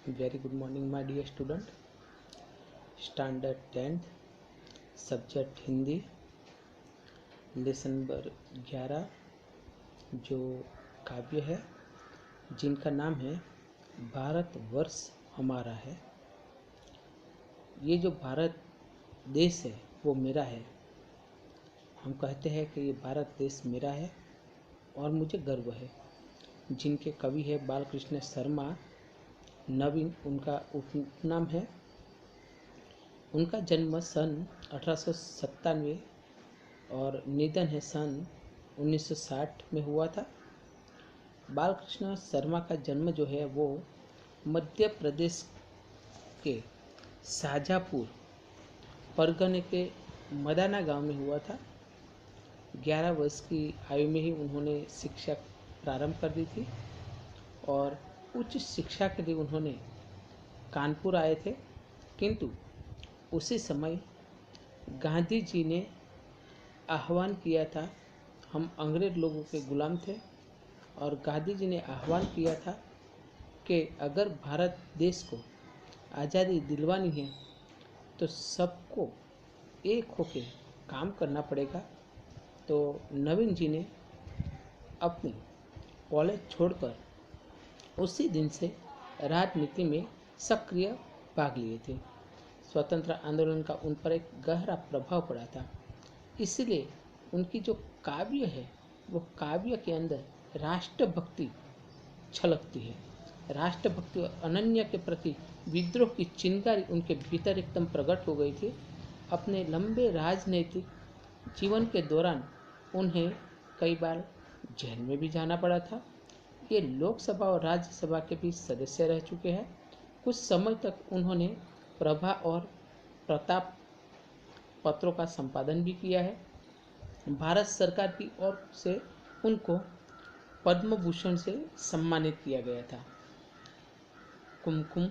Very good morning, my dear student. Standard 10th, subject Hindi, lesson number 11, जो काव्य है जिनका नाम है भारतवर्ष हमारा है। ये जो भारत देश है वो मेरा है। हम कहते हैं कि ये भारत देश मेरा है और मुझे गर्व है। जिनके कवि है बालकृष्ण शर्मा, नवीन उनका उपनाम है। उनका जन्म सन 1897 और निधन है सन 1960 में हुआ था। बालकृष्ण शर्मा का जन्म जो है वो मध्य प्रदेश के शाजापुर परगने के मदाना गांव में हुआ था। 11 वर्ष की आयु में ही उन्होंने शिक्षा प्रारंभ कर दी थी और उच्च शिक्षा के लिए उन्होंने कानपुर आए थे, किंतु उसी समय गांधी जी ने आह्वान किया था। हम अंग्रेज लोगों के गुलाम थे और गांधी जी ने आह्वान किया था कि अगर भारत देश को आज़ादी दिलवानी है तो सबको एक होके काम करना पड़ेगा। तो नवीन जी ने अपनी कॉलेज छोड़कर उसी दिन से राजनीति में सक्रिय भाग लिए थे। स्वतंत्र आंदोलन का उन पर एक गहरा प्रभाव पड़ा था, इसलिए उनकी जो काव्य है वो काव्य के अंदर राष्ट्रभक्ति छलकती है। राष्ट्रभक्ति और अनन्य के प्रति विद्रोह की चिंगारी उनके भीतर एकदम प्रकट हो गई थी। अपने लंबे राजनीतिक जीवन के दौरान उन्हें कई बार जेल में भी जाना पड़ा था। ये लोकसभा और राज्यसभा के भी सदस्य रह चुके हैं। कुछ समय तक उन्होंने प्रभा और प्रताप पत्रों का संपादन भी किया है। भारत सरकार की ओर से उनको पद्म भूषण से सम्मानित किया गया था। कुमकुम,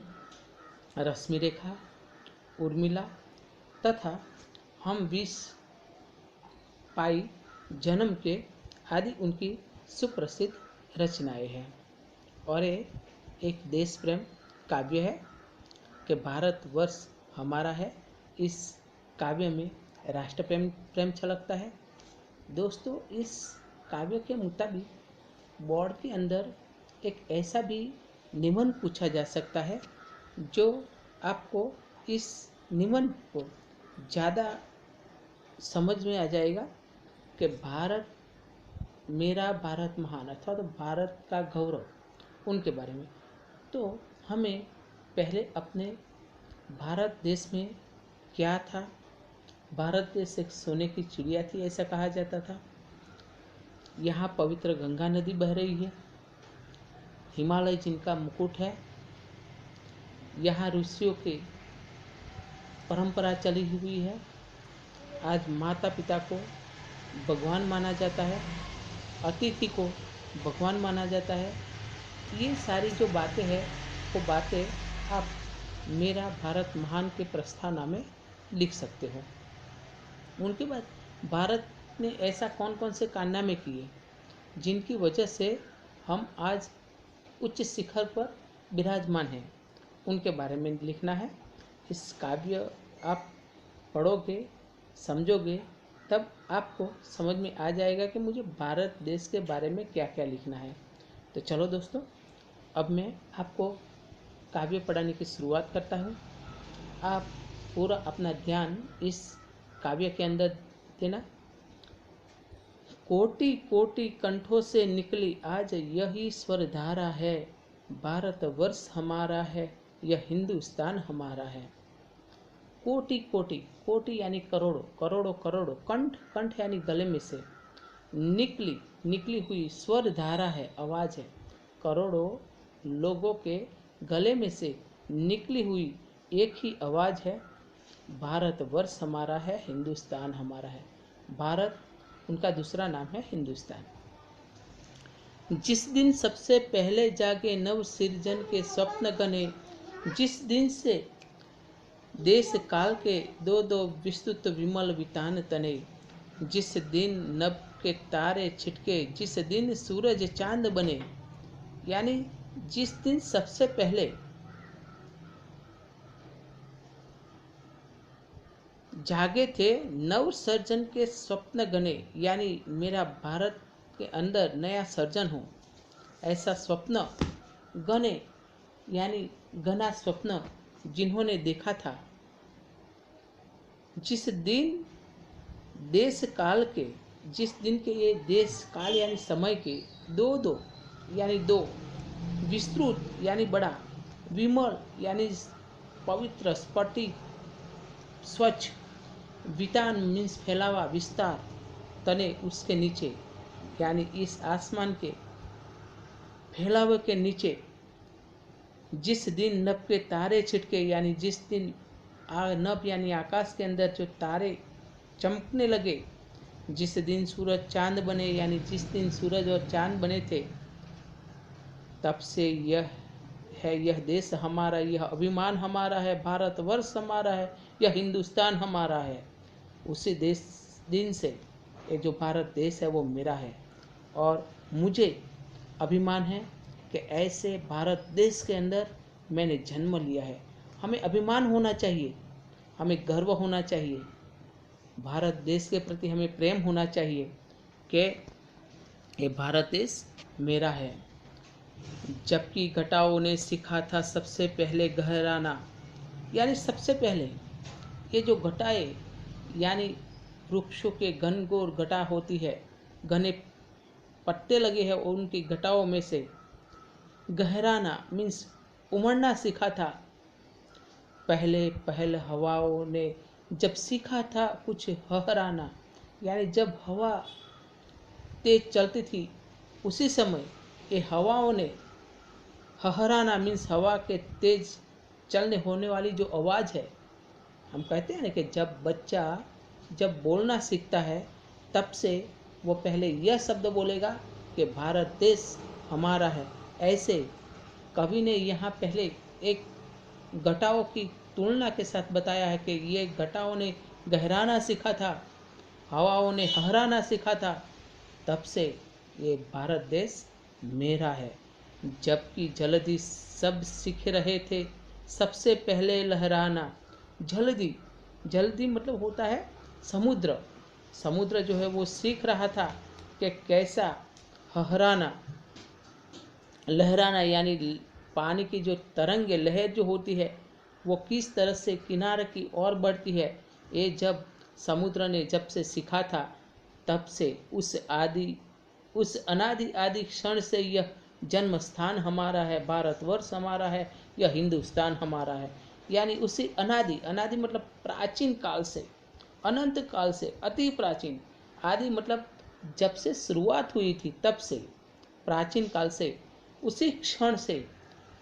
रश्मि रेखा, उर्मिला तथा हम 20 पाई जन्म के आदि उनकी सुप्रसिद्ध रचनाएं हैं। और ये एक देश प्रेम काव्य है कि भारतवर्ष हमारा है। इस काव्य में राष्ट्र प्रेम छलकता है। दोस्तों, इस काव्य के मुताबिक बोर्ड के अंदर एक ऐसा भी निबंध पूछा जा सकता है जो आपको इस निबंध को ज़्यादा समझ में आ जाएगा कि भारत मेरा, भारत महान, अथवा तो भारत का गौरव उनके बारे में। तो हमें पहले अपने भारत देश में क्या था। भारत देश एक सोने की चिड़िया थी, ऐसा कहा जाता था। यहाँ पवित्र गंगा नदी बह रही है, हिमालय जिनका मुकुट है। यहाँ ऋषियों की परंपरा चली हुई है। आज माता पिता को भगवान माना जाता है, अतिथि को भगवान माना जाता है। ये सारी जो बातें हैं वो बातें आप मेरा भारत महान के प्रस्थाना में लिख सकते हो। उनके बाद भारत ने ऐसा कौन कौन से कारनामे किए जिनकी वजह से हम आज उच्च शिखर पर विराजमान हैं, उनके बारे में लिखना है। इस काव्य आप पढ़ोगे, समझोगे, तब आपको समझ में आ जाएगा कि मुझे भारत देश के बारे में क्या क्या लिखना है। तो चलो दोस्तों, अब मैं आपको काव्य पढ़ाने की शुरुआत करता हूँ। आप पूरा अपना ध्यान इस काव्य के अंदर देना। कोटि कोटि कंठों से निकली आज यही स्वर धारा है, भारतवर्ष हमारा है, यह हिंदुस्तान हमारा है। कोटि कोटि, कोटि यानी करोड़ों, करोड़ों करोड़ों, कंठ, कंठ यानी गले में से, निकली हुई स्वर धारा है, आवाज़ है। करोड़ों लोगों के गले में से निकली हुई एक ही आवाज़ है, भारतवर्ष हमारा है, हिंदुस्तान हमारा है। भारत उनका दूसरा नाम है हिंदुस्तान। जिस दिन सबसे पहले जागे नव सृजन के स्वप्न गने, जिस दिन से देश काल के दो दो विस्तृत विमल वितान तने, जिस दिन नभ के तारे छिटके, जिस दिन सूरज चांद बने, यानी जिस दिन सबसे पहले जागे थे नव सर्जन के स्वप्न गने, यानी मेरा भारत के अंदर नया सर्जन हो, ऐसा स्वप्न गने यानी घना स्वप्न जिन्होंने देखा था। जिस दिन देश काल के जिस दिन के ये देश काल यानी समय के दो दो यानी दो, विस्तृत यानी बड़ा, विमल यानी पवित्र, स्फटिक स्वच्छ, वितान मीन्स फैलावा विस्तार, तने उसके नीचे यानी इस आसमान के फैलावे के नीचे जिस दिन नभ के तारे छिटके, यानी जिस दिन नभ यानी आकाश के अंदर जो तारे चमकने लगे, जिस दिन सूरज चांद बने, यानी जिस दिन सूरज और चांद बने थे, तब से यह देश हमारा, यह अभिमान हमारा है, भारतवर्ष हमारा है, यह हिंदुस्तान हमारा है। उसी दिन से ये जो भारत देश है वो मेरा है और मुझे अभिमान है कि ऐसे भारत देश के अंदर मैंने जन्म लिया है। हमें अभिमान होना चाहिए, हमें गर्व होना चाहिए, भारत देश के प्रति हमें प्रेम होना चाहिए कि ये भारत देश मेरा है। जबकि घटाओं ने सीखा था सबसे पहले गहराना, यानी सबसे पहले ये जो घटाएं यानी वृक्षों के घनघोर घटा होती है, घने पत्ते लगे हैं और उनकी घटाओं में से गहराना मीन्स उमड़ना सीखा था। पहले हवाओं ने जब सीखा था कुछ हहराना, यानी जब हवा तेज चलती थी उसी समय ये हवाओं ने हहराना मीन्स हवा के तेज चलने होने वाली जो आवाज़ है, हम कहते हैं ना कि जब बच्चा जब बोलना सीखता है तब से वो पहले यह शब्द बोलेगा कि भारत देश हमारा है। ऐसे कवि ने यहाँ पहले एक घटाओं की तुलना के साथ बताया है कि ये घटाओं ने गहराना सीखा था, हवाओं ने हहराना सीखा था, तब से ये भारत देश मेरा है। जबकि जल्दी सब सीख रहे थे सबसे पहले लहराना, जल्दी मतलब होता है समुद्र जो है वो सीख रहा था कि कैसा हहराना, लहराना, यानी पानी की जो तरंग लहर जो होती है वो किस तरह से किनारे की ओर बढ़ती है। ये जब समुद्र ने जब से सीखा था तब से उस अनादि आदि क्षण से यह जन्म स्थान हमारा है, भारतवर्ष हमारा है, यह हिंदुस्तान हमारा है। यानी उसी अनादि मतलब प्राचीन काल से, अनंत काल से, अति प्राचीन, आदि मतलब जब से शुरुआत हुई थी तब से, प्राचीन काल से, उसी क्षण से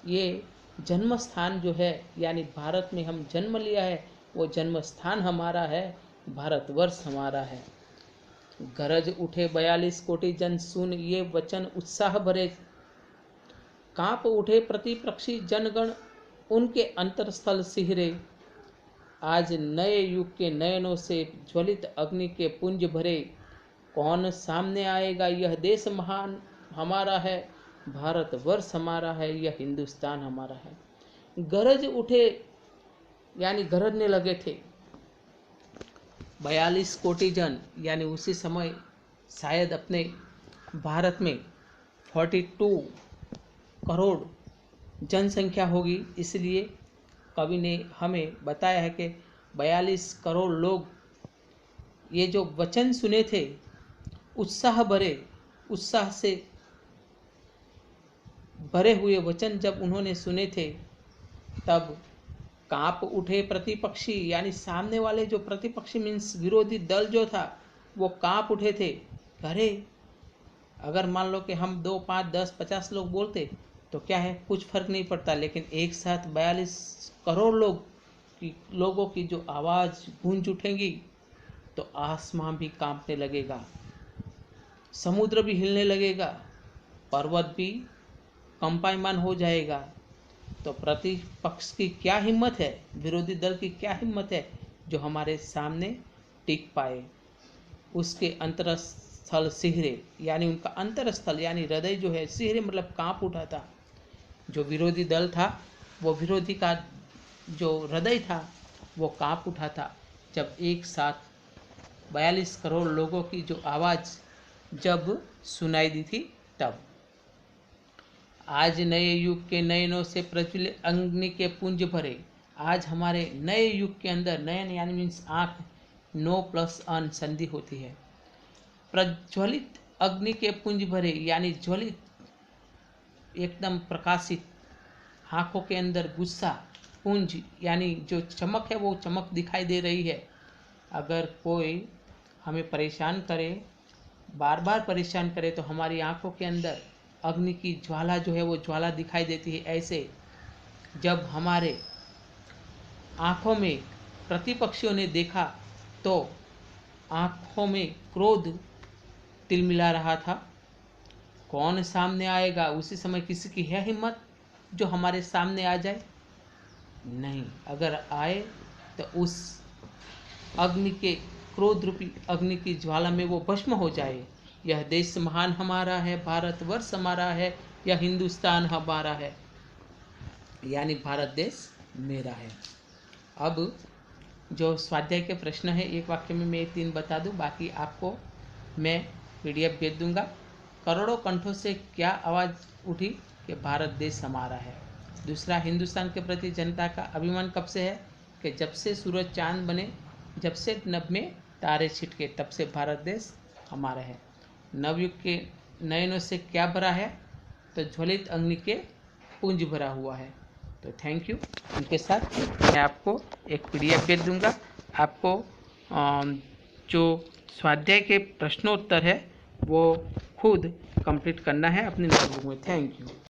ये जन्म स्थान जो है यानी भारत में हम जन्म लिया है वो जन्म स्थान हमारा है, भारतवर्ष हमारा है। गरज उठे 42 कोटि जन, सुन ये वचन उत्साह भरे, कांप उठे प्रतिपक्षी जनगण, उनके अंतरस्थल सिहरे। आज नए युग के नयनों से ज्वलित अग्नि के पुंज भरे, कौन सामने आएगा, यह देश महान हमारा है, भारतवर्ष हमारा है, यह हिंदुस्तान हमारा है। गरज उठे यानी गरजने लगे थे 42 कोटि जन, यानी उसी समय शायद अपने भारत में 42 करोड़ जनसंख्या होगी। इसलिए कवि ने हमें बताया है कि 42 करोड़ लोग ये जो वचन सुने थे, उत्साह से भरे हुए वचन जब उन्होंने सुने थे, तब कांप उठे प्रतिपक्षी, यानी सामने वाले जो प्रतिपक्षी मीन्स विरोधी दल जो था वो कांप उठे थे। अरे अगर मान लो कि हम 2, 5, 10, 50 लोग बोलते तो क्या है, कुछ फर्क नहीं पड़ता, लेकिन एक साथ 42 करोड़ लोगों की जो आवाज़ गूंज उठेगी तो आसमान भी कांपने लगेगा, समुद्र भी हिलने लगेगा, पर्वत भी कंपायमान हो जाएगा। तो प्रतिपक्ष की क्या हिम्मत है, विरोधी दल की क्या हिम्मत है जो हमारे सामने टिक पाए। उसके अंतरस्थल सिहरे, यानी उनका अंतरस्थल यानी हृदय जो है, सिहरे मतलब कांप उठा था। जो विरोधी दल था वो विरोधी का जो हृदय था वो कांप उठा था। जब एक साथ 42 करोड़ लोगों की जो आवाज़ जब सुनाई दी थी तब। आज नए युग के नयनों से प्रज्वलित अग्नि के पुंज भरे। आज हमारे नए युग के अंदर, नयन यानी मीन्स आँख, नो प्लस अन संधि होती है। प्रज्वलित अग्नि के पुंज भरे यानी ज्वलित, एकदम प्रकाशित, आँखों के अंदर गुस्सा, पुंज यानी जो चमक है वो चमक दिखाई दे रही है। अगर कोई हमें परेशान करे, बार बार परेशान करे, तो हमारी आंखों के अंदर अग्नि की ज्वाला जो है वो ज्वाला दिखाई देती है। ऐसे जब हमारे आंखों में प्रतिपक्षियों ने देखा तो आंखों में क्रोध तिलमिला रहा था। कौन सामने आएगा? उसी समय किसी की है हिम्मत जो हमारे सामने आ जाए? नहीं। अगर आए तो उस अग्नि के, क्रोध रूपी अग्नि की ज्वाला में वो भस्म हो जाए। यह देश महान हमारा है, भारतवर्ष हमारा है, यह हिंदुस्तान हमारा है, यानी भारत देश मेरा है। अब जो स्वाध्याय के प्रश्न है, एक वाक्य में मैं 3 बता दूं, बाकी आपको मैं PDF भेज दूंगा। करोड़ों कंठों से क्या आवाज़ उठी कि भारत देश हमारा है। दूसरा, हिंदुस्तान के प्रति जनता का अभिमान कब से है? कि जब से सूरज चांद बने, जब से नभ में तारे छिटके, तब से भारत देश हमारा है। नवयुग के नयनों से क्या भरा है? तो ज्वलित अग्नि के पुंज भरा हुआ है। तो थैंक यू। इनके साथ मैं आपको एक PDF भेज दूंगा। आपको जो स्वाध्याय के प्रश्नोत्तर है वो खुद कंप्लीट करना है अपनी नोटबुक में। Thank you.